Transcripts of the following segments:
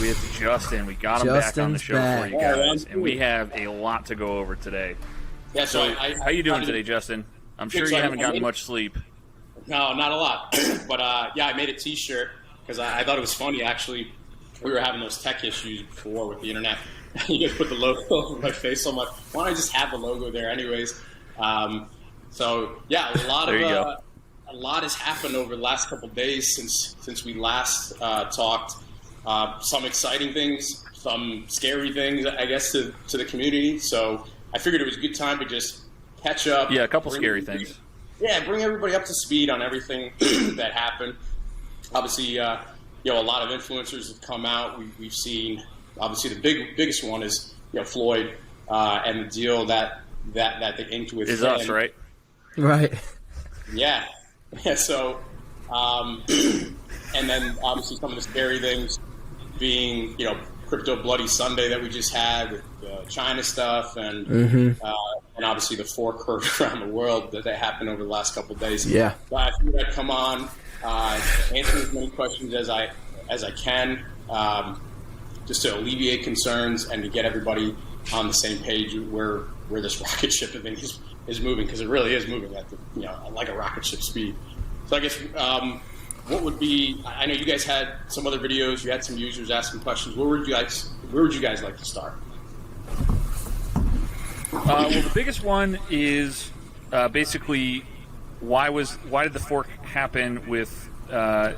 with Justin. We got him back on the show for you guys, and we have a lot to go over today. Yeah, so how you doing today, Justin? I'm sure you haven't gotten much sleep. No, not a lot. But yeah, I made a T-shirt because I thought it was funny. Actually, we were having those tech issues before with the internet. You guys put the logo over my face, so I'm like, why don't I just have the logo there anyways? So yeah, a lot has happened over the last couple of days since we last talked. Some exciting things, some scary things, I guess, to the community. So I figured it was a good time to just catch up. Yeah, a couple scary things. Yeah, bring everybody up to speed on everything that happened. Obviously, a lot of influencers have come out. We've seen, obviously, the biggest one is Floyd and the deal that they inked with is us, right? Right. Yeah. So, and then obviously some of the scary things being, Crypto Bloody Sunday that we just had with China stuff, and obviously the fork around the world that happened over the last couple of days. Yeah. So I figured I'd come on, answer as many questions as I can, just to alleviate concerns and to get everybody on the same page where this rocket ship thing is moving, because it really is moving at like a rocket ship speed. So I guess what would be? I know you guys had some other videos. You had some users asking questions. Where would you guys like to start? Well, the biggest one is basically why did the fork happen with? I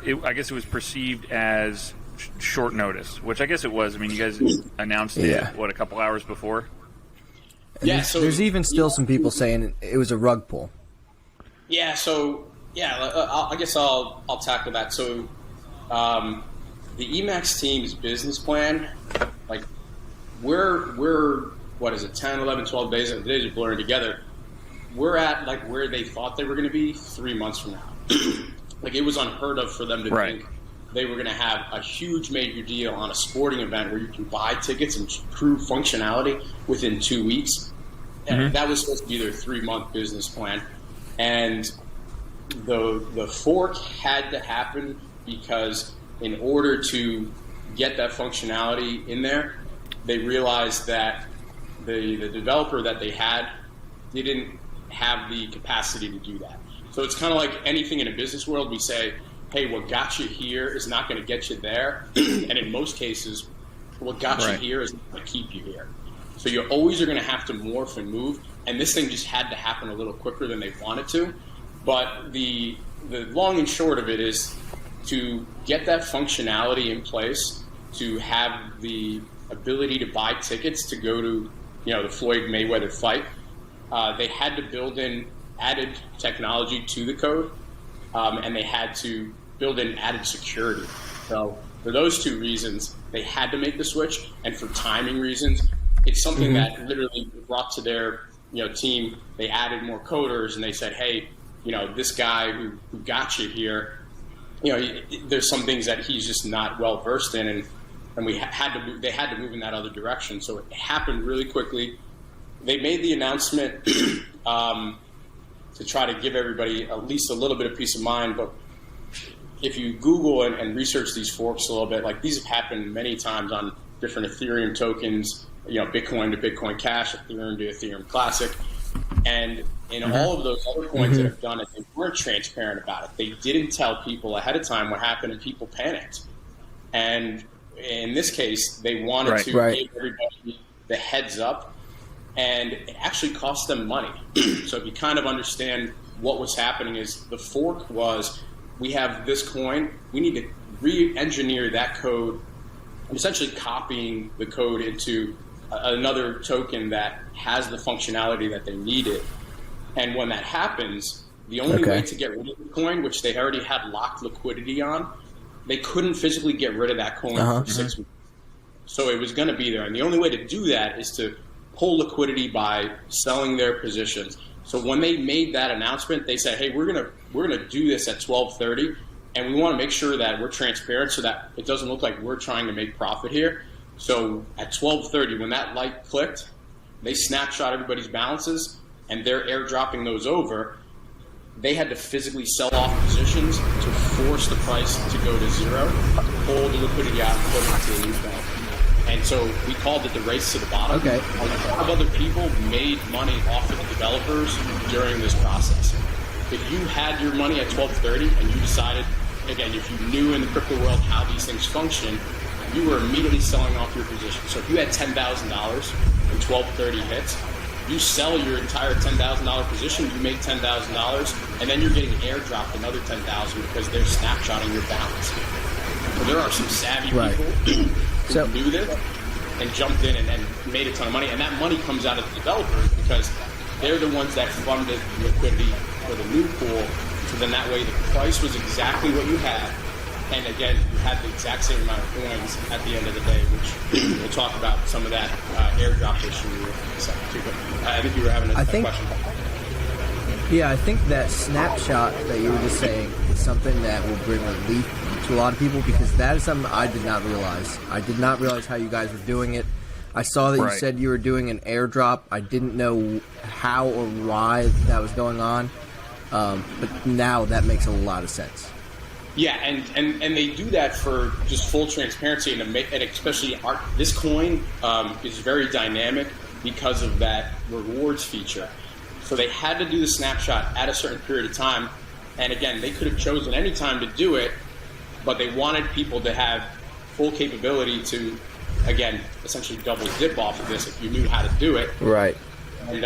guess it was perceived as short notice, which I guess it was. I mean, you guys announced it a couple hours before. Yeah. So there's even still some people saying it was a rug pull. Yeah. So. Yeah, I guess I'll tackle that. So, the Emax team's business plan, like, we're what is it, 10, 11, 12 days, and the days are blurring together. We're at, like, where they thought they were going to be 3 months from now. Like, it was unheard of for them to think they were going to have a huge major deal on a sporting event where you can buy tickets and prove functionality within 2 weeks. And that was supposed to be their 3-month business plan. And the fork had to happen because in order to get that functionality in there, they realized that the developer that they had didn't have the capacity to do that. So it's kind of like anything in a business world. We say, hey, what got you here is not going to get you there. And in most cases, what got you here is not going to keep you here. So you always are going to have to morph and move. And this thing just had to happen a little quicker than they wanted to. But the long and short of it is to get that functionality in place, to have the ability to buy tickets to go to, the Floyd Mayweather fight. They had to build in added technology to the code, and they had to build in added security. So for those two reasons, they had to make the switch. And for timing reasons, it's something that literally brought to their team. They added more coders, and they said, hey, this guy who got you here, there's some things that he's just not well versed in, and they had to move in that other direction. So it happened really quickly. They made the announcement to try to give everybody at least a little bit of peace of mind. But if you Google and research these forks a little bit, like these have happened many times on different Ethereum tokens, Bitcoin to Bitcoin Cash, Ethereum to Ethereum Classic. And in all of those other coins that have done it, they weren't transparent about it. They didn't tell people ahead of time what happened, and people panicked. And in this case, they wanted to give everybody the heads up, and it actually cost them money. So if you kind of understand what was happening is the fork was, we have this coin, we need to re-engineer that code, essentially copying the code into another token that has the functionality that they needed. And when that happens, the only way to get rid of the coin, which they already had locked liquidity on, they couldn't physically get rid of that coin for 6 weeks. So it was going to be there. And the only way to do that is to pull liquidity by selling their positions. So when they made that announcement, they said, hey, we're gonna do this at 12:30, and we want to make sure that we're transparent so that it doesn't look like we're trying to make profit here. So at 12:30, when that light clicked, they snapshot everybody's balances, and they're airdropping those over. they had to physically sell off positions to force the price to go to zero, pull the liquidity out, and put it into the new bank. And so we called it the race to the bottom. Okay. A lot of other people made money off of the developers during this process. If you had your money at 12:30 and you decided, again, if you knew in the crypto world how these things function, you were immediately selling off your position. So if you had $10,000 and 12:30 hits, you sell your entire $10,000 position, you make $10,000, and then you're getting airdropped another $10,000 because they're snapshotting your balance. So there are some savvy people who do this and jumped in and made a ton of money, and that money comes out of the developers because they're the ones that funded liquidity for the new pool. So then that way the price was exactly what you had, and again you had the exact same amount of coins at the end of the day, which we'll talk about some of that airdrop issue in a second too. But I think you were having a question. Yeah, I think that snapshot that you were just saying is something that will bring relief to a lot of people, because that is something I did not realize. I did not realize how you guys were doing it. I saw that you said you were doing an airdrop. I didn't know how or why that was going on, but now that makes a lot of sense. Yeah, and they do that for just full transparency, and especially this coin is very dynamic because of that rewards feature. So they had to do the snapshot at a certain period of time, and again, they could have chosen any time to do it, but they wanted people to have full capability to, again, essentially double dip off of this if you knew how to do it. Right. And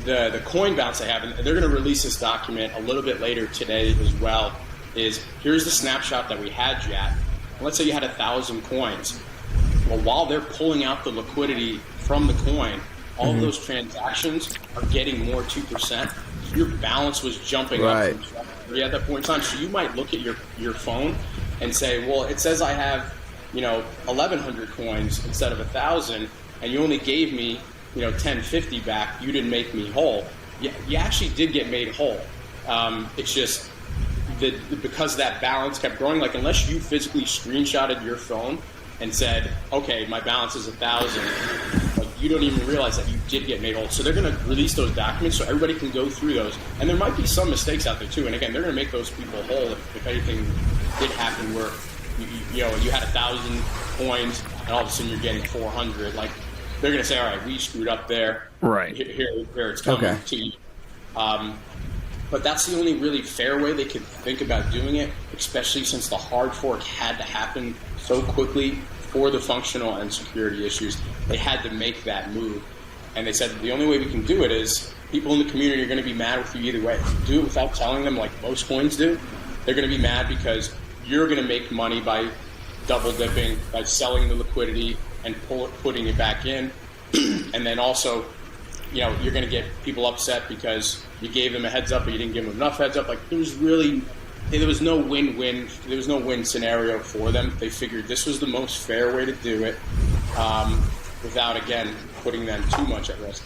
the coin bounce they have, and they're going to release this document a little bit later today as well, is here's the snapshot that we had you at. Let's say you had 1,000 coins. Well, while they're pulling out the liquidity from the coin, all of those transactions are getting more 2%. Your balance was jumping up from at that point in time. So you might look at your phone and say, well, it says I have 1,100 coins instead of 1,000, and you only gave me 1050 back. You didn't make me whole. You actually did get made whole. It's just that because that balance kept growing. Like, unless you physically screenshotted your phone and said, okay, my balance is 1,000, like, you don't even realize that you did get made whole. So they're going to release those documents so everybody can go through those. And there might be some mistakes out there too. And again, they're going to make those people whole if anything did happen where you had 1,000 coins and all of a sudden you're getting 400. Like, they're going to say, all right, we screwed up there. Right. Here it's coming to you. But that's the only really fair way they could think about doing it, especially since the hard fork had to happen so quickly for the functional and security issues. They had to make that move. And they said the only way we can do it is people in the community are going to be mad with you either way. If you do it without telling them, like most coins do, they're going to be mad because you're going to make money by double dipping, by selling the liquidity and putting it back in. And then also, you're going to get people upset because you gave them a heads up, but you didn't give them enough heads up. Like, there was no win-win. There was no win scenario for them. They figured this was the most fair way to do it, without, again, putting them too much at risk.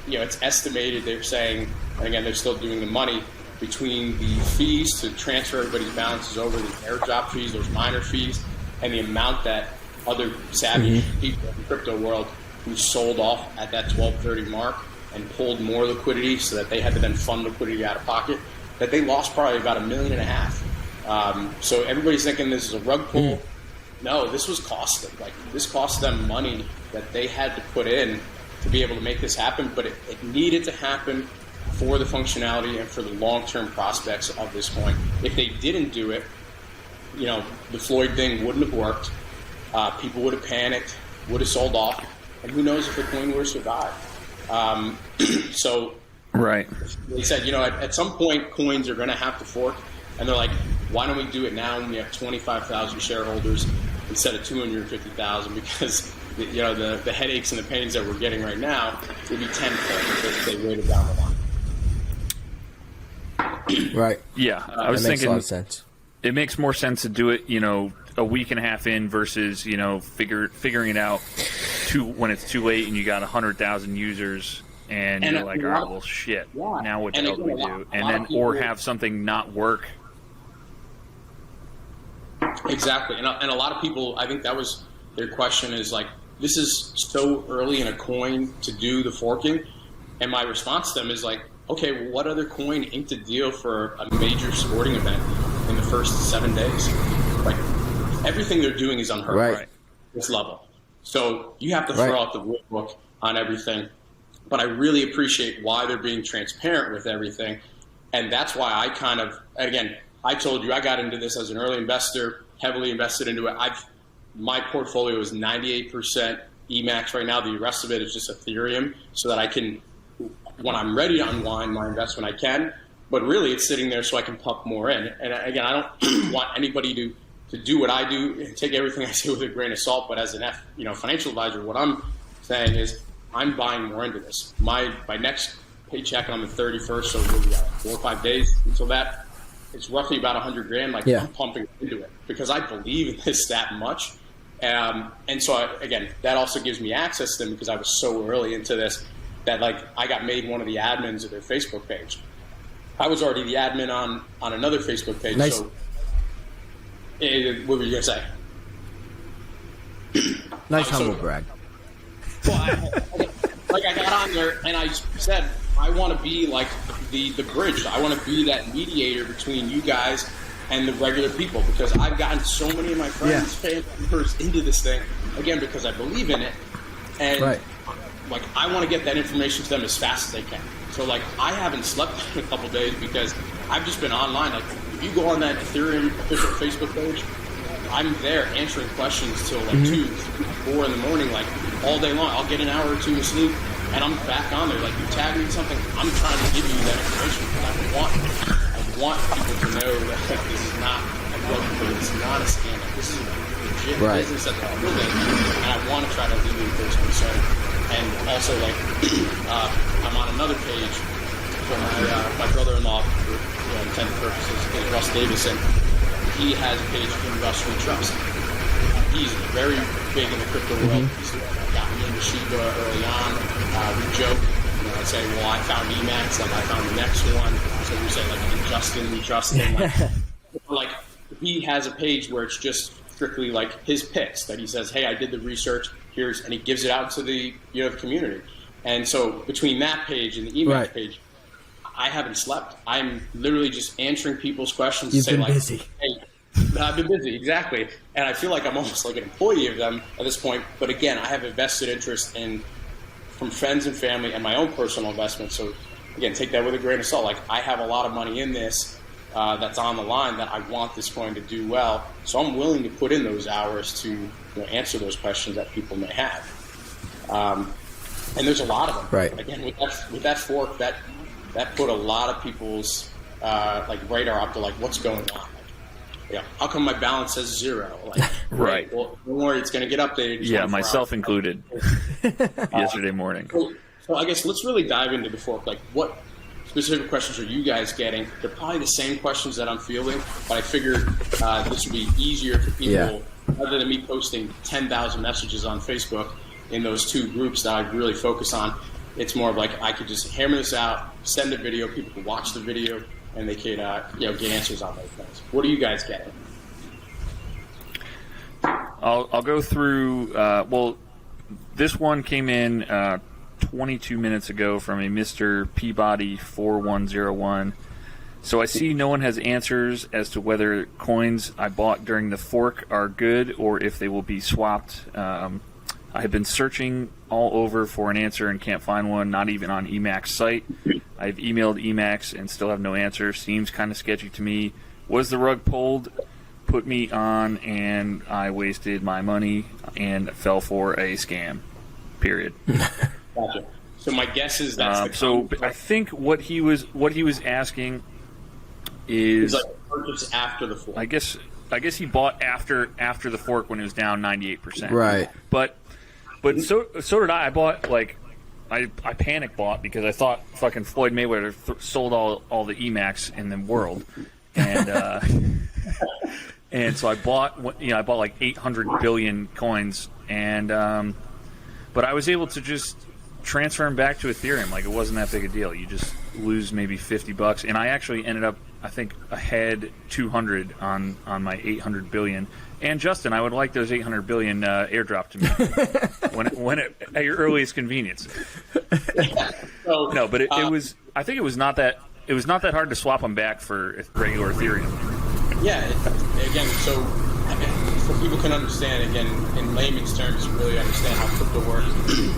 It's estimated, they're saying, and again, they're still doing the money, between the fees to transfer everybody's balances over, the airdrop fees, those miner fees, and the amount that other savvy people in the crypto world who sold off at that 12:30 mark and pulled more liquidity so that they had to then fund liquidity out of pocket, that they lost probably about $1.5 million. So everybody's thinking this is a rug pull. No, this was costly. Like, this cost them money that they had to put in to be able to make this happen, but it needed to happen for the functionality and for the long-term prospects of this coin. If they didn't do it, the Floyd thing wouldn't have worked. People would have panicked, would have sold off, and who knows if the coin would have survived. So right. They said, at some point coins are going to have to fork, and they're like, why don't we do it now when we have 25,000 shareholders instead of 250,000? Because the headaches and the pains that we're getting right now would be tenfold if they waited down the line. Right. Yeah, I was thinking makes a lot of sense. It makes more sense to do it, a week and a half in versus, figuring it out when it's too late and you got 100,000 users and you're like, all right, well, shit. Yeah. Now what the hell do we do? And then, or have something not work. Exactly. And a lot of people, I think that was their question, is like, this is so early in a coin to do the forking. And my response to them is like, okay, well, what other coin inked a deal for a major sporting event in the first 7 days? Like, everything they're doing is unheard of at this level. So you have to throw out the rule book on everything. But I really appreciate why they're being transparent with everything. And that's why I kind of, again, I told you I got into this as an early investor, heavily invested into it. My portfolio is 98% Emax right now. The rest of it is just Ethereum, so that I can, when I'm ready to unwind my investment, I can. But really, it's sitting there so I can pump more in. And again, I don't want anybody to do what I do and take everything I say with a grain of salt. But as an financial advisor, what I'm saying is I'm buying more into this. My next paycheck on the 31st, so we'll be 4 or 5 days until that. It's roughly about $100,000. Like, I'm pumping into it because I believe in this that much. And so again, that also gives me access to them because I was so early into this that, like, I got made one of the admins of their Facebook page. I was already the admin on another Facebook page. Nice. So what were you gonna say? Nice humble brag. Well, I got on there and I said I want to be like the bridge. I want to be that mediator between you guys and the regular people, because I've gotten so many of my friends, family members into this thing, again, because I believe in it. And like, I want to get that information to them as fast as I can. So, like, I haven't slept in a couple days because I've just been online. Like, if you go on that Ethereum official Facebook page, I'm there answering questions till like 2, 3, 4 in the morning, like all day long. I'll get an hour or two of sleep and I'm back on there. Like, you tag me in something, I'm trying to give you that information because I want people to know that this is not a drug play, it's not a scam. This is a legit business that they're building, and I want to try to alleviate those concerns. And also, like, I'm on another page for my brother-in-law, for intended purposes, is Russ Davison. He has a page in Russ We Trust. He's very big in the crypto world. He's got me into Shiba early on. We joke. I say, well, I found Emax, like I found the next one. So we say, like, Justin, we trust him. Like, he has a page where it's just strictly like his picks that he says, hey, I did the research, and he gives it out to the the community. And so between that page and the Emax page, I haven't slept. I'm literally just answering people's questions. You've been busy. Hey, I've been busy, exactly. And I feel like I'm almost like an employee of them at this point. But again, I have a vested interest from friends and family and my own personal investment. So again, take that with a grain of salt. Like, I have a lot of money in this that's on the line that I want this coin to do well. So I'm willing to put in those hours to answer those questions that people may have. And there's a lot of them. Right. Again, with that fork, that put a lot of people's like radar up to like, what's going on? How come my balance says 0? Like, right. Well, don't worry, it's going to get updated. Yeah, myself included. Yesterday morning. So I guess let's really dive into the fork. Like, what specific questions are you guys getting? They're probably the same questions that I'm fielding, but I figured this would be easier for people, rather than me posting 10,000 messages on Facebook in those 2 groups that I really focus on. It's more of like, I could just hammer this out, send a video, people can watch the video, and they could get answers on those things. What are you guys getting? I'll go through. Well, this one came in 22 minutes ago from a Mr. Peabody 4101. So I see no one has answers as to whether coins I bought during the fork are good or if they will be swapped. I have been searching all over for an answer and can't find one, not even on Emax site. I've emailed Emax and still have no answer. Seems kind of sketchy to me. Was the rug pulled? Put me on, and I wasted my money and fell for a scam. Period. Gotcha. So my guess is that's the so I think what he was asking is like purchase after the fork. I guess he bought after the fork when it was down 98%. Right. But so did I. I bought I panic bought because I thought fucking Floyd Mayweather sold all the Emax in the world, and and so I bought like 800 billion coins, and but I was able to just transfer them back to Ethereum. Like, it wasn't that big a deal. You just lose maybe $50, and I actually ended up, I think, ahead 200 on my 800 billion. And Justin, I would like those 800 billion airdrop to me at your earliest convenience. So, No, but it was. I think it was not that hard to swap them back for regular Ethereum. Yeah, again, so people can understand, again, in layman's terms, really understand how crypto works.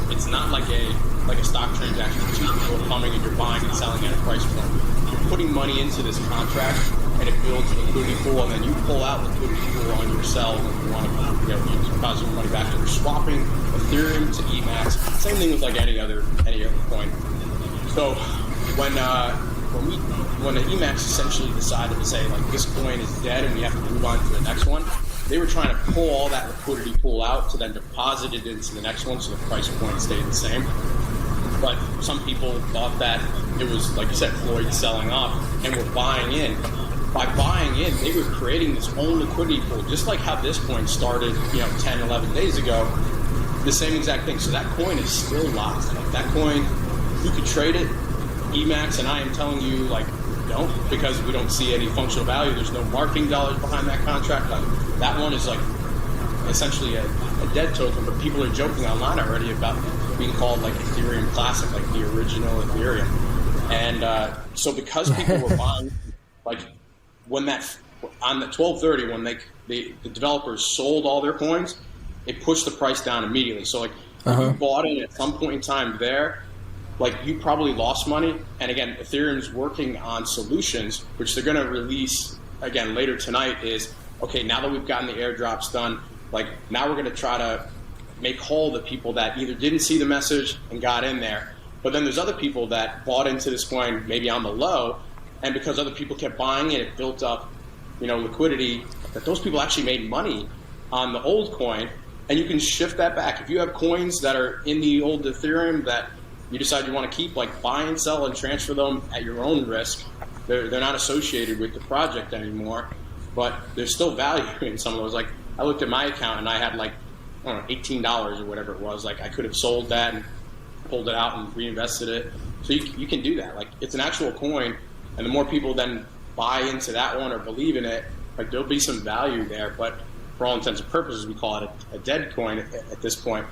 It's not like a stock transaction. Two people are coming and you're buying and selling at a price point. You're putting money into this contract, and it builds a liquidity pool, and then you pull out liquidity pool on yourself when you want to, you deposit your money back. And you're swapping Ethereum to Emax. Same thing with like any other coin. So when the Emax essentially decided to say, like, this coin is dead and we have to move on to the next one, they were trying to pull all that liquidity pool out to then deposit it into the next one so the price point stayed the same. But some people thought that it was, like you said, Floyd selling off and were buying in. By buying in, they were creating this own liquidity pool, just like how this coin started, 10, 11 days ago. The same exact thing. So that coin is still locked. Like, that coin, you could trade it, Emax, and I am telling you, like, don't, because we don't see any functional value. There's no marketing dollars behind that contract. Like, that one is like essentially a dead token, but people are joking online already about being called like Ethereum Classic, like the original Ethereum. And so because people were buying, like, when that on the 12/30, when the developers sold all their coins, it pushed the price down immediately. So like if you bought it at some point in time there, like, you probably lost money. And again, Ethereum's working on solutions, which they're going to release again later tonight. Is okay, now that we've gotten the airdrops done, like, now we're going to try to make whole the people that either didn't see the message and got in there, but then there's other people that bought into this coin maybe on the low, and because other people kept buying it, it built up, liquidity, that those people actually made money on the old coin, and you can shift that back. If you have coins that are in the old Ethereum that you decide you want to keep, like, buy and sell and transfer them at your own risk. They're not associated with the project anymore, but there's still value in some of those. Like, I looked at my account and I had, like, I don't know, $18 or whatever it was. Like, I could have sold that and pulled it out and reinvested it. So you can do that. Like, it's an actual coin, and the more people then buy into that one or believe in it, like, there'll be some value there. But for all intents and purposes, we call it a dead coin at this point.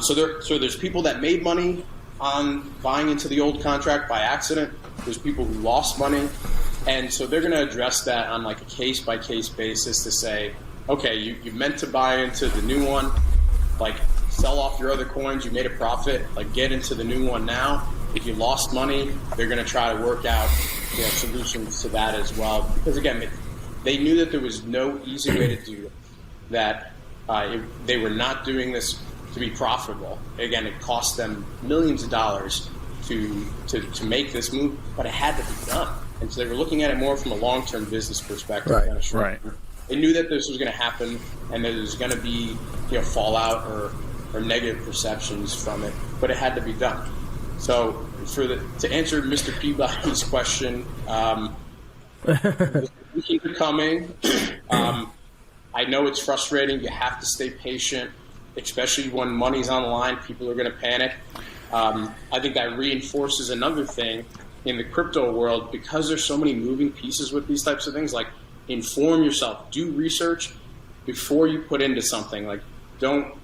So there's people that made money on buying into the old contract by accident. There's people who lost money, and so they're going to address that on like a case-by-case basis to say, okay, you meant to buy into the new one, like, sell off your other coins, you made a profit, like, get into the new one now. If you lost money, they're going to try to work out solutions to that as well, because again, they knew that there was no easy way to do it, that they were not doing this to be profitable. Again, it cost them millions of dollars to make this move, but it had to be done. And so they were looking at it more from a long-term business perspective. Right. Right. They knew that this was going to happen, and that there was going to be fallout or negative perceptions from it, but it had to be done. So to answer Mr. Peabody's question, the solutions are coming. I know it's frustrating. You have to stay patient, especially when money's on the line. People are going to panic. I think that reinforces another thing in the crypto world, because there's so many moving pieces with these types of things. Like, inform yourself, do research before you put into something. Like, don't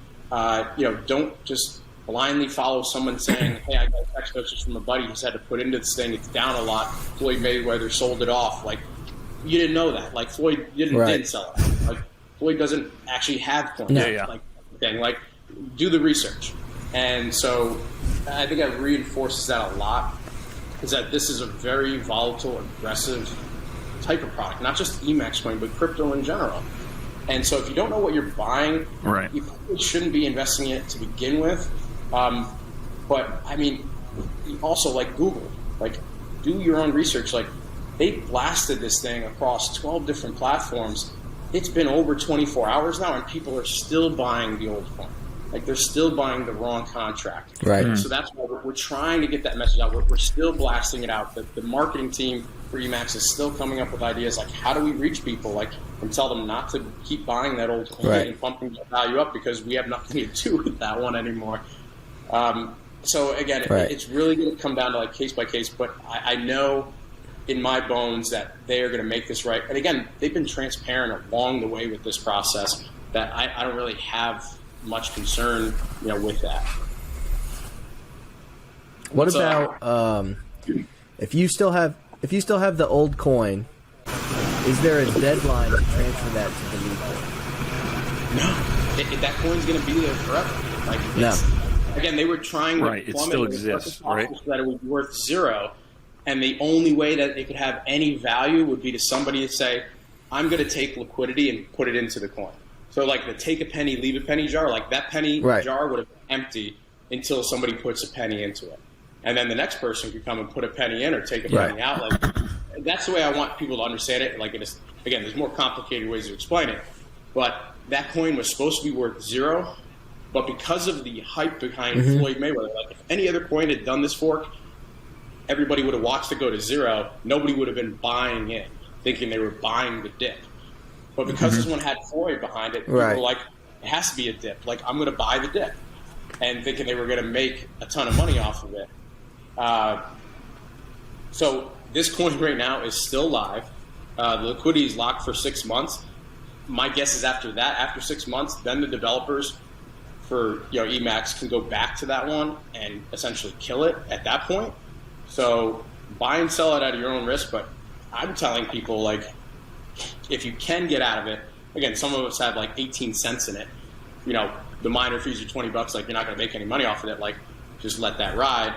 just blindly follow someone saying, hey, I got a text message from a buddy who's had to put into this thing, it's down a lot, Floyd Mayweather sold it off. Like, you didn't know that. Like, Floyd didn't sell it. Like, Floyd doesn't actually have coins. Yeah. Like, do the research. And so I think that reinforces that a lot, is that this is a very volatile, aggressive type of product, not just Emax coin, but crypto in general. And so if you don't know what you're buying, right, you probably shouldn't be investing in it to begin with. But I mean, also, like, Google, like, do your own research. Like, they blasted this thing across 12 different platforms. It's been over 24 hours now, and people are still buying the old coin. Like, they're still buying the wrong contract. Right. So that's why we're trying to get that message out. We're still blasting it out. The marketing team for Emax is still coming up with ideas like, how do we reach people, like, and tell them not to keep buying that old coin and pumping the value up, because we have nothing to do with that one anymore. So again, it's really going to come down to, like, case by case. But I know in my bones that they are going to make this right. And again, they've been transparent along the way with this process that I don't really have much concern, with that. What about if you still have the old coin? Is there a deadline to transfer that to the new coin? No, that coin's going to be there forever. Like, no. Again, they were trying to it still exists, right? So that it would be worth zero, and the only way that it could have any value would be to somebody to say, "I'm going to take liquidity and put it into the coin." So, like the take a penny, leave a penny jar, like that penny jar would have been empty until somebody puts a penny into it, and then the next person could come and put a penny in or take a penny out. Like, that's the way I want people to understand it. Like, again, there's more complicated ways to explain it, but that coin was supposed to be worth zero. But because of the hype behind Floyd Mayweather, like if any other coin had done this fork, everybody would have watched it go to zero. Nobody would have been buying in, thinking they were buying the dip. But because this one had Floyd behind it, people were like, it has to be a dip. Like, I'm going to buy the dip. And thinking they were going to make a ton of money off of it. So this coin right now is still live. The liquidity is locked for 6 months. My guess is after that, after 6 months, then the developers for Emax can go back to that one and essentially kill it at that point. So buy and sell it at your own risk. But I'm telling people, like, if you can get out of it, again, some of us have like 18 cents in it. The miner fees are $20. Like, you're not going to make any money off of it. Like, just let that ride.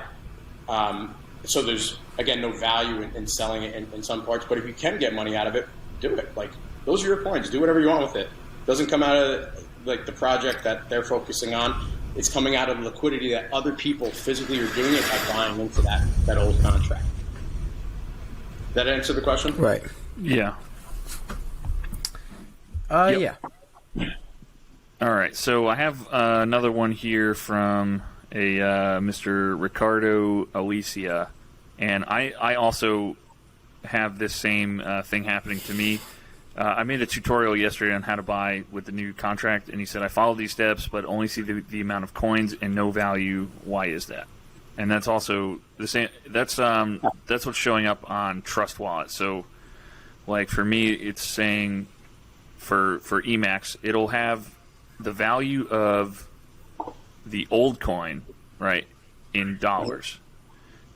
So there's, again, no value in selling it in some parts. But if you can get money out of it, do it. Like, those are your coins. Do whatever you want with it. Doesn't come out of like the project that they're focusing on. It's coming out of liquidity that other people physically are doing it by buying into that old contract. Did that answer the question? Right. Yeah. Yeah. All right. So I have another one here from a Mr. Ricardo Alicia, and I also have this same thing happening to me. I made a tutorial yesterday on how to buy with the new contract, and he said, I follow these steps, but only see the amount of coins and no value. Why is that? And that's also the same. That's what's showing up on Trust Wallet. So, like for me, it's saying for Emax, it'll have the value of the old coin, right, in dollars.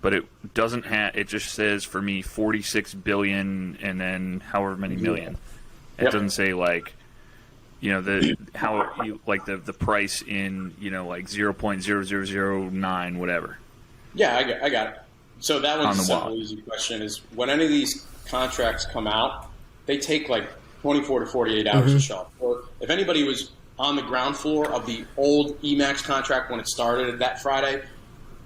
But it doesn't have. It just says for me 46 billion and then however many million. It doesn't say like, the price in like 0.0009 whatever. Yeah, I got it. So that one's a simple, easy question. Is when any of these contracts come out, they take like 24 to 48 hours to show up. Or if anybody was on the ground floor of the old Emax contract when it started that Friday,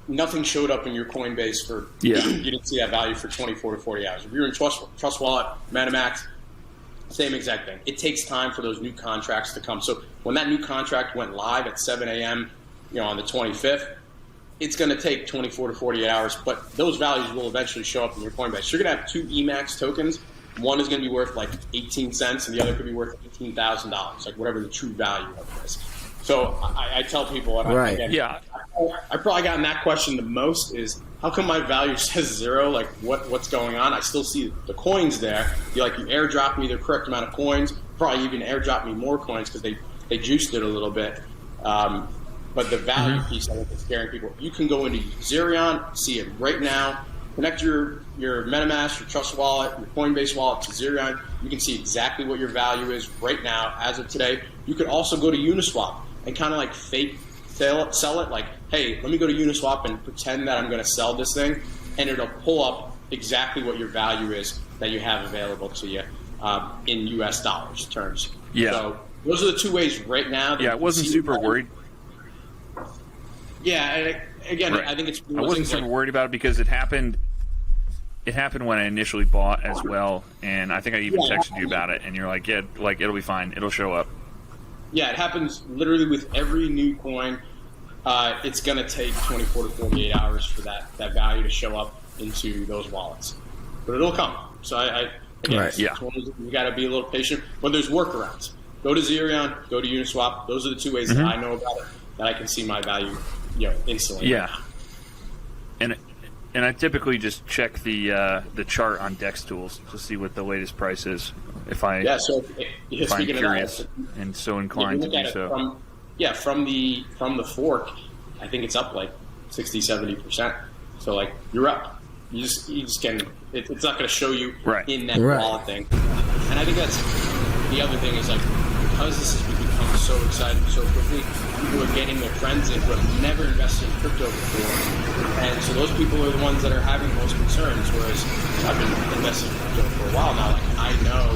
nothing showed up in your Coinbase for you didn't see that value for 24 to 40 hours. If you're in Trust Wallet, MetaMax, same exact thing. It takes time for those new contracts to come. So when that new contract went live at 7 a.m., on the 25th, it's going to take 24 to 48 hours, but those values will eventually show up in your Coinbase. You're going to have two Emax tokens. One is going to be worth like 18 cents, and the other could be worth $18,000, like whatever the true value of it is. So I tell people, and I probably gotten that question the most is, how come my value says zero? Like, what's going on? I still see the coins there. You airdrop me the correct amount of coins, probably even airdrop me more coins because they juiced it a little bit. But the value piece, I think, is scaring people. You can go into Ethereum, see it right now, connect your MetaMask, your Trust Wallet, your Coinbase wallet to Ethereum. You can see exactly what your value is right now as of today. You could also go to Uniswap and kind of like fake sell it, like, hey, let me go to Uniswap and pretend that I'm going to sell this thing, and it'll pull up exactly what your value is that you have available to you in U.S. dollars terms. Yeah. So those are the two ways right now. Yeah, I wasn't super worried. Yeah, again, right. I think it's. I wasn't super worried about it because it happened. It happened when I initially bought as well, and I think I even texted you about it, and you're like, yeah, like it'll be fine, it'll show up. Yeah, it happens literally with every new coin. It's going to take 24 to 48 hours for that value to show up into those wallets, but it'll come. So you got to be a little patient, but there's workarounds. Go to Ethereum, go to Uniswap. Those are the two ways that I know about it that I can see my value, instantly. Yeah, And I typically just check the chart on Dex Tools to see what the latest price is, if I'm curious and so inclined to do so. From the fork, I think it's up like 60-70%. So like you're up. You just can. It's not going to show you in that wallet thing. And I think that's the other thing is like because this has become so exciting so quickly, people are getting their friends in who have never invested in crypto before, and so those people are the ones that are having the most concerns. Whereas I've been investing in crypto for a while now. Like I know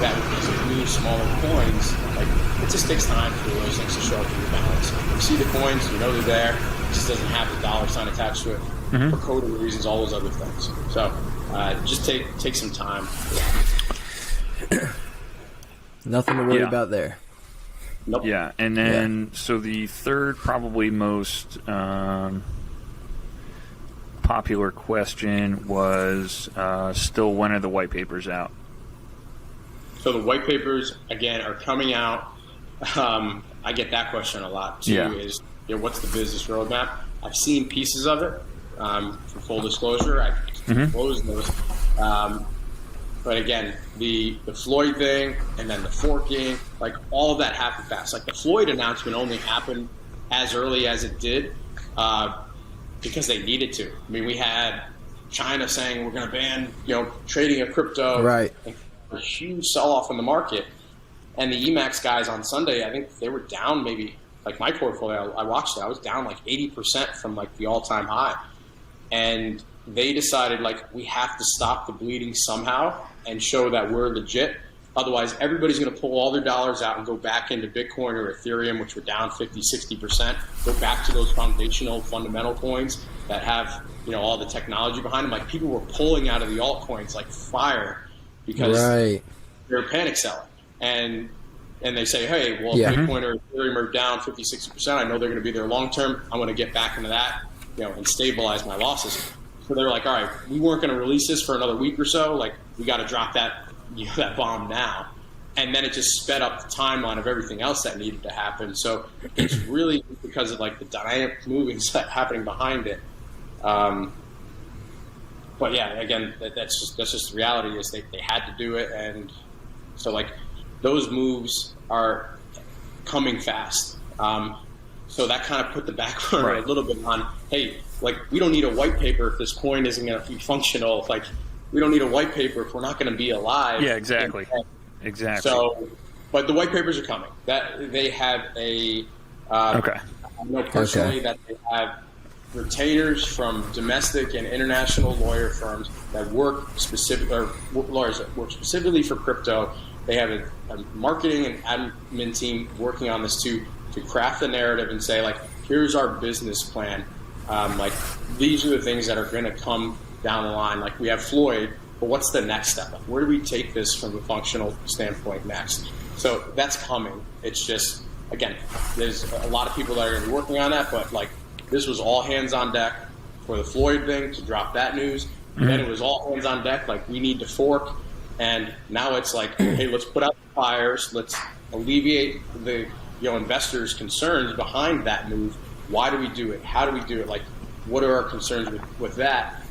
that with these really smaller coins, like it just takes time for those things to show up in your balance. You see the coins, you know they're there. It just doesn't have the dollar sign attached to it for coding reasons, all those other things. So just take some time. Nothing to worry about there. Nope. Yeah, and then so the third, probably most popular question was still when are the white papers out? So the white papers again are coming out. I get that question a lot too. Is what's the business roadmap? I've seen pieces of it. For full disclosure, I disclosed those. But again, the Floyd thing and then the forking, like all of that happened fast. Like the Floyd announcement only happened as early as it did because they needed to. I mean, we had China saying we're going to ban, trading of crypto. Right. A huge sell-off in the market. And the Emax guys on Sunday, I think they were down maybe, like my portfolio, I watched it, I was down like 80% from like the all-time high. And they decided like we have to stop the bleeding somehow and show that we're legit. Otherwise, everybody's going to pull all their dollars out and go back into Bitcoin or Ethereum, which were down 50-60%. Go back to those foundational, fundamental coins that have all the technology behind them. Like people were pulling out of the altcoins like fire because they're panic selling. And they say, hey, well, if Bitcoin or Ethereum are down 50-60%, I know they're going to be there long term. I want to get back into that, and stabilize my losses. So they're like, all right, we weren't going to release this for another week or so. Like, we got to drop that that bomb now. And then it just sped up the timeline of everything else that needed to happen. So it's really because of like the dynamic moving happening behind it. But yeah, again, that's just the reality is they had to do it. And so like those moves are coming fast. So that kind of put the back burner a little bit on, hey, like we don't need a white paper if this coin isn't going to be functional. Like we don't need a white paper if we're not going to be alive. Yeah, exactly. Exactly. So, but the white papers are coming. That they have a. I know personally that they have retainers from domestic and international lawyer firms that work lawyers that work specifically for crypto. They have a marketing and admin team working on this to craft the narrative and say like, here's our business plan. Like these are the things that are going to come down the line. Like we have Floyd, but what's the next step? Like where do we take this from a functional standpoint next? So that's coming. It's just, again, there's a lot of people that are going to be working on that, but like this was all hands on deck for the Floyd thing to drop that news. Then it was all hands on deck. Like we need to fork. And now it's like, hey, let's put out the fires. Let's alleviate the investors' concerns behind that move. Why do we do it? How do we do it? Like, what are our concerns with that?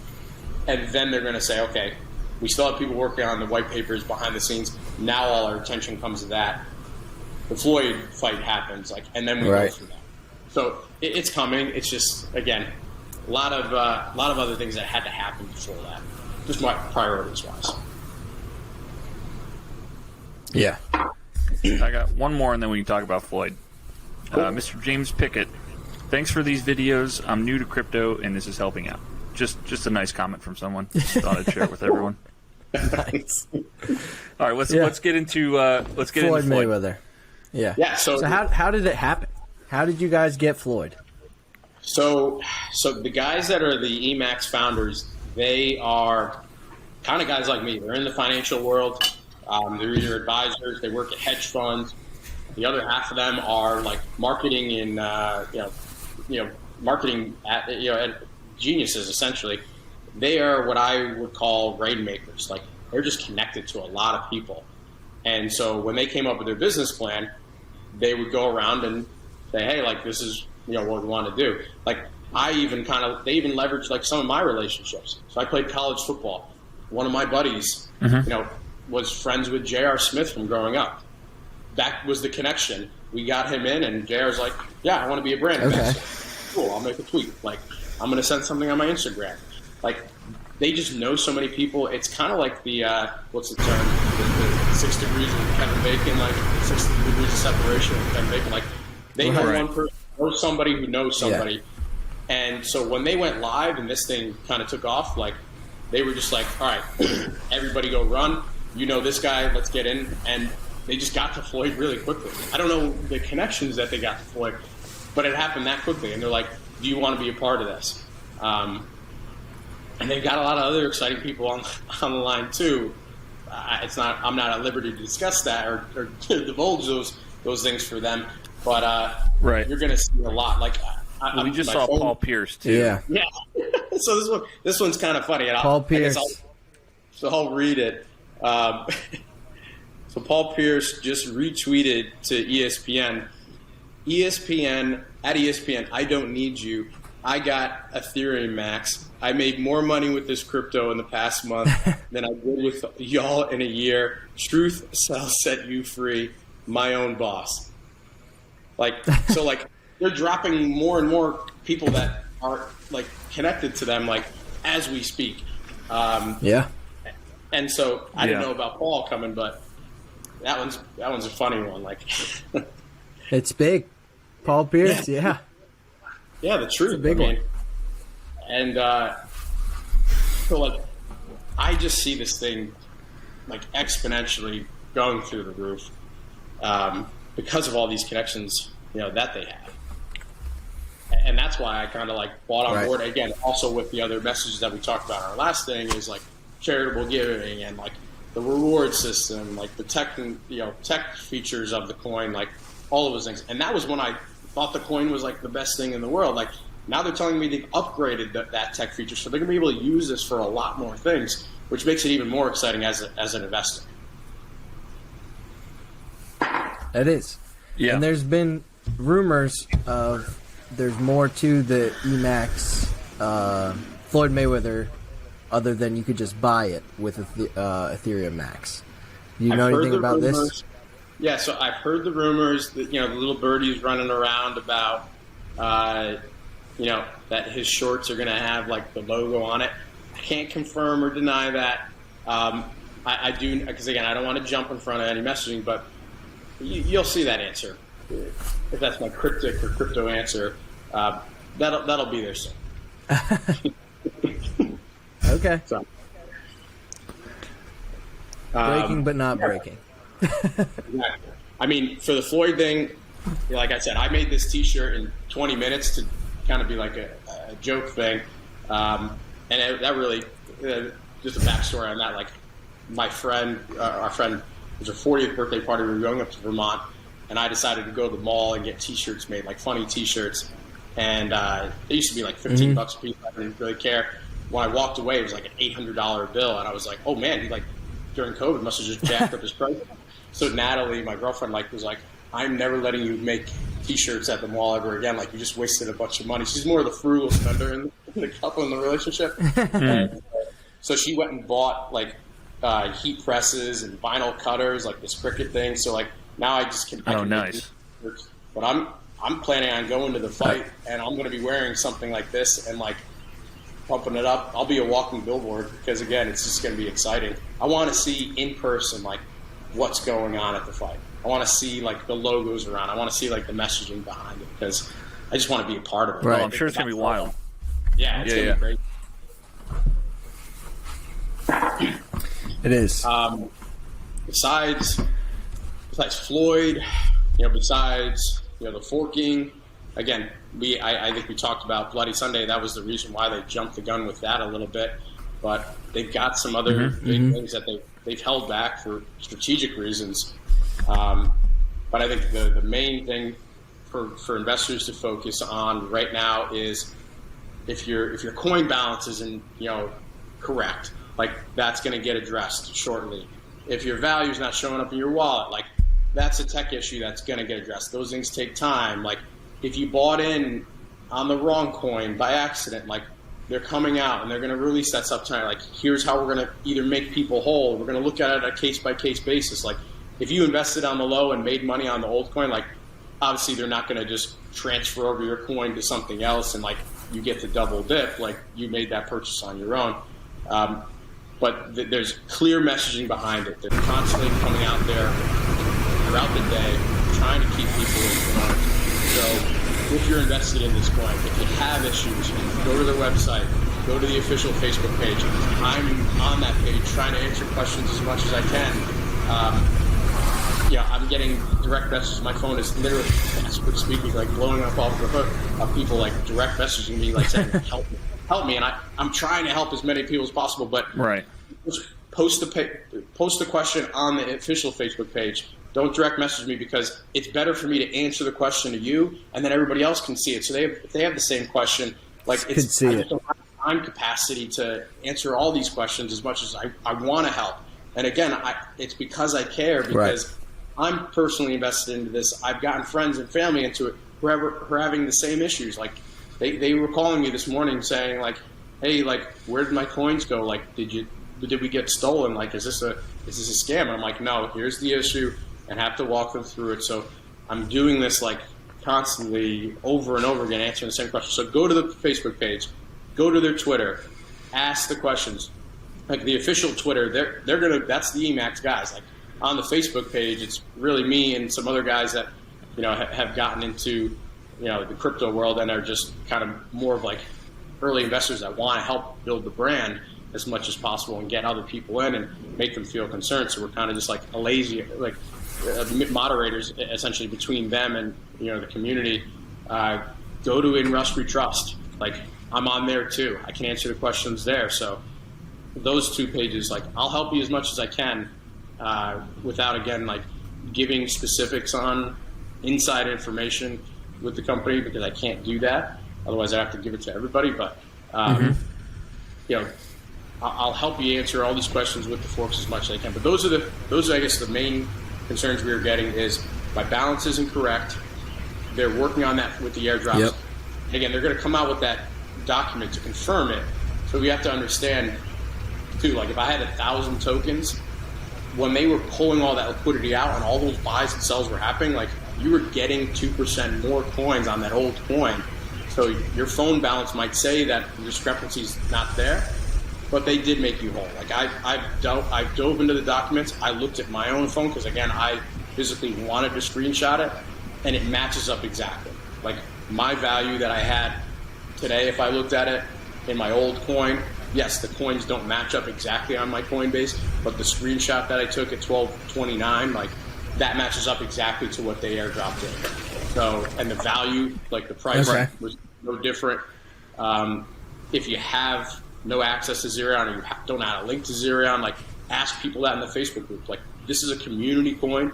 And then they're going to say, okay, we still have people working on the white papers behind the scenes. Now all our attention comes to that. The Floyd fight happens, like, and then we go through that. So it's coming. It's just, again, a lot of other things that had to happen before that. Just my priorities wise. Yeah. I got one more, and then we can talk about Floyd. Cool. Mr. James Pickett, thanks for these videos. I'm new to crypto, and this is helping out. Just a nice comment from someone. Just thought I'd share it with everyone. Nice. All right, let's get into Floyd Mayweather. Yeah. Yeah. So how did it happen? How did you guys get Floyd? So the guys that are the Emax founders, they are kind of guys like me. They're in the financial world. They're either advisors. They work at hedge funds. The other half of them are like marketing and marketing at geniuses essentially. They are what I would call rainmakers. Like they're just connected to a lot of people. And so when they came up with their business plan, they would go around and say, hey, like this is what we want to do. Like they even leveraged like some of my relationships. So I played college football. One of my buddies, was friends with J.R. Smith from growing up. That was the connection. We got him in, and JR's like, yeah, I want to be a brand ambassador. Cool, I'll make a tweet. Like, I'm going to send something on my Instagram. Like, they just know so many people. It's kind of like the, what's the term? The 6 degrees with Kevin Bacon, like 6 degrees of separation with Kevin Bacon. Like, they know one person, or somebody who knows somebody. Yeah. And so when they went live and this thing kind of took off, like, they were just like, all right, everybody go run. You know this guy, let's get in. And they just got to Floyd really quickly. I don't know the connections that they got to Floyd, but it happened that quickly. And they're like, do you want to be a part of this? And they've got a lot of other exciting people on the line too. I'm not at liberty to discuss that or divulge those things for them. But you're going to see a lot. Like we just saw Paul Pierce too. Yeah. So this one's kind of funny. And Paul Pierce. I'll read it. So Paul Pierce just retweeted to ESPN. At ESPN, I don't need you. I got Ethereum Max. I made more money with this crypto in the past month than I did with y'all in a year. Truth shall set you free. My own boss. Like, so like they're dropping more and more people that are like connected to them, like as we speak. And so I didn't know about Paul coming, but that one's a funny one. Like, it's big. Paul Pierce, yeah, the truth, it's a big one. And so like, I just see this thing like exponentially going through the roof because of all these connections, that they have. And that's why I kind of like bought on board again. Also with the other messages that we talked about, our last thing is like charitable giving and like the reward system, like the tech features of the coin, like all of those things. And that was when I thought the coin was like the best thing in the world. Like now they're telling me they've upgraded that tech feature, so they're gonna be able to use this for a lot more things, which makes it even more exciting as an investor. It is. Yeah. And there's been rumors of there's more to the Emax Floyd Mayweather other than you could just buy it with Ethereum Max. Do you know anything about this? Yeah, so I've heard the rumors that, the little birdie's running around about, that his shorts are going to have like the logo on it. I can't confirm or deny that. I do, because again, I don't want to jump in front of any messaging, but you'll see that answer. If that's my cryptic or crypto answer, that'll be there soon. Okay. So, breaking, but not breaking. Exactly. I mean, for the Floyd thing, like I said, I made this T-shirt in 20 minutes to kind of be like a joke thing, and that really just a backstory on that. Like our friend, it was her 40th birthday party. We were going up to Vermont, and I decided to go to the mall and get T-shirts made, like funny T-shirts, and they used to be like $15 a piece. I didn't really care. When I walked away, it was like an $800 bill, and I was like, "Oh man, he like during COVID must have just jacked up his price." So Natalie, my girlfriend, was like, "I'm never letting you make T-shirts at the mall ever again. Like you just wasted a bunch of money." She's more of the frugal spender in the couple in the relationship. And, so she went and bought like heat presses and vinyl cutters, like this Cricut thing. So like now I just can. Nice. But I'm planning on going to the fight, and I'm going to be wearing something like this and like pumping it up. I'll be a walking billboard because again, it's just going to be exciting. I want to see in person like what's going on at the fight. I want to see like the logos around. I want to see like the messaging behind it because I just want to be a part of it. Right. I'm sure it's going to be wild. Yeah, it's going to be great. It is. Besides Floyd, besides the forking, again, I think we talked about Bloody Sunday. That was the reason why they jumped the gun with that a little bit. But they've got some other big things that they've held back for strategic reasons. But I think the main thing for investors to focus on right now is if your coin balance isn't correct, like that's going to get addressed shortly. If your value is not showing up in your wallet, like that's a tech issue that's going to get addressed. Those things take time. Like if you bought in on the wrong coin by accident, like they're coming out and they're going to release that stuff tonight. Like, here's how we're going to either make people whole. We're going to look at it on a case-by-case basis. Like, if you invested on the low and made money on the old coin, like, obviously they're not going to just transfer over your coin to something else and, like, you get the double dip. Like, you made that purchase on your own. But there's clear messaging behind it. They're constantly coming out there throughout the day trying to keep people informed. So if you're invested in this coin, if you have issues, go to their website, go to the official Facebook page. I'm on that page trying to answer questions as much as I can. I'm getting direct messages. My phone is literally, as we're speaking, like blowing up off the hook of people like direct messaging me, like saying, help me. And I'm trying to help as many people as possible, but just post the question on the official Facebook page. Don't direct message me, because it's better for me to answer the question to you, and then everybody else can see it. So if they have the same question, like I just don't have time capacity to answer all these questions as much as I want to help. And again, it's because I care, because I'm personally invested into this. I've gotten friends and family into it who are having the same issues. Like they were calling me this morning saying like, hey, like, where did my coins go? Like, did we get stolen? Like, is this a scam? And I'm like, no, here's the issue. And have to walk them through it. So I'm doing this like constantly over and over again, answering the same question. So go to the Facebook page, go to their Twitter, ask the questions. Like the official Twitter, that's the Emax guys. Like on the Facebook page, it's really me and some other guys that, have gotten into, the crypto world and are just kind of more of like early investors that want to help build the brand as much as possible and get other people in and make them feel concerned. So we're kind of just like a lazy, like, moderators essentially between them and the community. Go to Inrust We Trust. Like, I'm on there too. I can answer the questions there. So those two pages, like, I'll help you as much as I can without, again, like giving specifics on inside information with the company, because I can't do that. Otherwise I have to give it to everybody. But I'll help you answer all these questions with the forks as much as I can. But those are I guess the main concerns we were getting is my balance isn't correct. They're working on that with the airdrops. Yep. Again, they're going to come out with that document to confirm it. So we have to understand too, like if I had 1,000 tokens, when they were pulling all that liquidity out and all those buys and sells were happening, like you were getting 2% more coins on that old coin. So your phone balance might say that the discrepancy is not there, but they did make you whole. Like I dove into the documents. I looked at my own phone because again, I physically wanted to screenshot it, and it matches up exactly. Like my value that I had today, if I looked at it in my old coin, yes, the coins don't match up exactly on my Coinbase, but the screenshot that I took at 12:29, like that matches up exactly to what they airdropped in. So, and the value, like the price was no different. If you have no access to Ethereum, or you don't have a link to Ethereum, like ask people that in the Facebook group. Like, this is a community coin.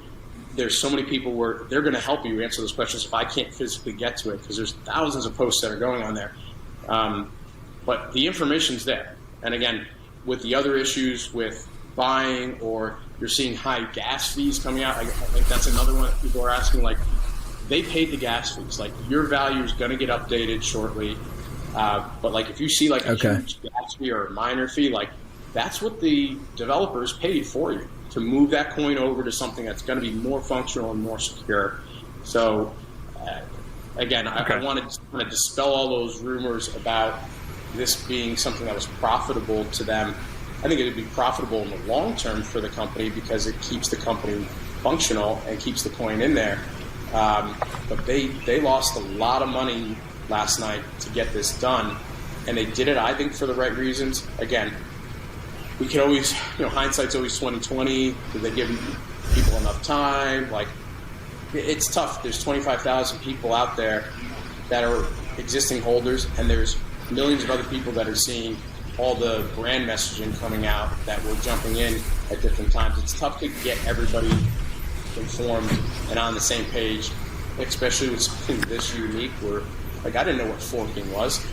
There's so many people where they're going to help you answer those questions if I can't physically get to it, because there's thousands of posts that are going on there. But the information's there. And again, with the other issues with buying, or you're seeing high gas fees coming out, like that's another one that people are asking, like they paid the gas fees. Like your value is going to get updated shortly. But like if you see like a huge gas fee or a minor fee, like that's what the developers paid for you to move that coin over to something that's going to be more functional and more secure. So again, I wanted to kind of dispel all those rumors about this being something that was profitable to them. I think it would be profitable in the long term for the company because it keeps the company functional and keeps the coin in there. But they lost a lot of money last night to get this done, and they did it, I think, for the right reasons. Again, we can always, hindsight's always 20/20. Did they give people enough time? Like, it's tough. There's 25,000 people out there that are existing holders, and there's millions of other people that are seeing all the brand messaging coming out that we're jumping in at different times. It's tough to get everybody informed and on the same page, especially with something this unique where, like, I didn't know what forking was.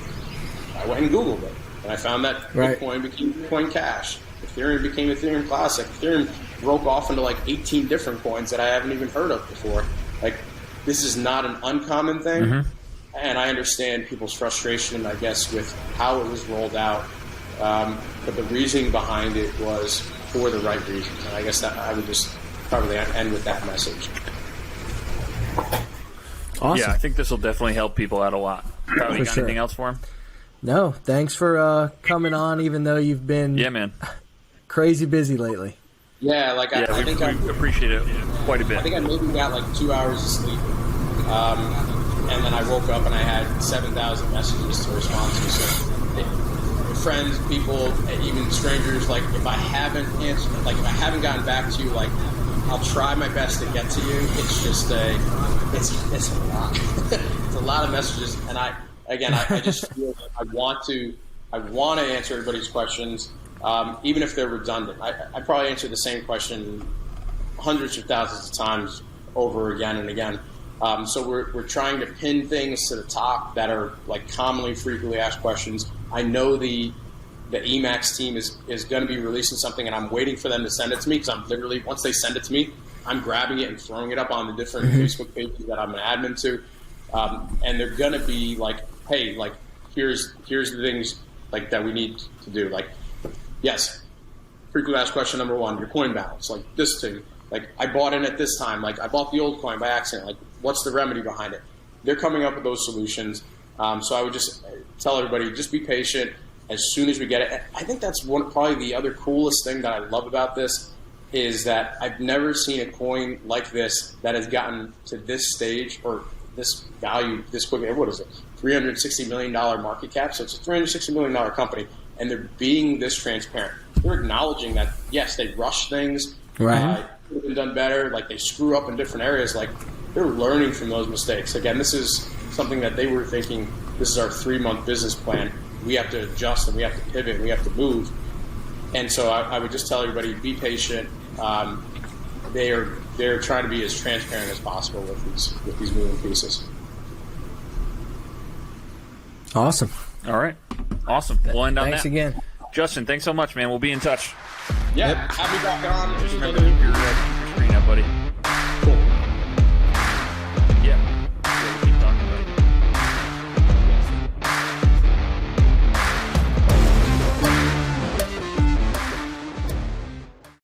I went and Googled it, and I found that Bitcoin became Bitcoin Cash. Ethereum became Ethereum Classic. Ethereum broke off into like 18 different coins that I haven't even heard of before. Like, this is not an uncommon thing. and I understand people's frustration, I guess, with how it was rolled out. But the reasoning behind it was for the right reasons. And I guess that I would just probably end with that message. Awesome. Yeah, I think this will definitely help people out a lot. Probably got anything else for him? No, thanks for coming on, even though you've been man, crazy busy lately. Yeah, like I think we appreciate it quite a bit. I think I maybe got like 2 hours of sleep, and then I woke up and I had 7,000 messages to respond to. So, friends, people, even strangers, like if I haven't answered, like if I haven't gotten back to you, like I'll try my best to get to you. It's just it's a lot. It's a lot of messages, and I just feel like I want to answer everybody's questions, even if they're redundant. I probably answer the same question hundreds of thousands of times over again and again. So we're trying to pin things to the top that are like commonly, frequently asked questions. I know the Emax team is going to be releasing something, and I'm waiting for them to send it to me, because I'm literally, once they send it to me, I'm grabbing it and throwing it up on the different Facebook pages that I'm an admin to, and they're going to be like, hey, like here's the things like that we need to do. Like, yes, frequently asked question number 1, your coin balance, like this thing. Like, I bought in at this time. Like, I bought the old coin by accident. Like, what's the remedy behind it? They're coming up with those solutions. So I would just tell everybody, just be patient. As soon as we get it, I think that's probably the other coolest thing that I love about this is that I've never seen a coin like this that has gotten to this stage or this value this quickly. What is it? $360 million market cap. So it's a $360 million company, and they're being this transparent. They're acknowledging that, yes, they rush things. Right. Could have been done better. Like, they screw up in different areas. Like, they're learning from those mistakes. Again, this is something that they were thinking, this is our 3-month business plan. We have to adjust and we have to pivot and we have to move. And so I would just tell everybody, be patient. They're trying to be as transparent as possible with these moving pieces. Awesome. All right. Awesome. We'll end on Thanks that. again. Justin, thanks so much, man. We'll be in touch. Yeah, have me back on. Just remember to keep your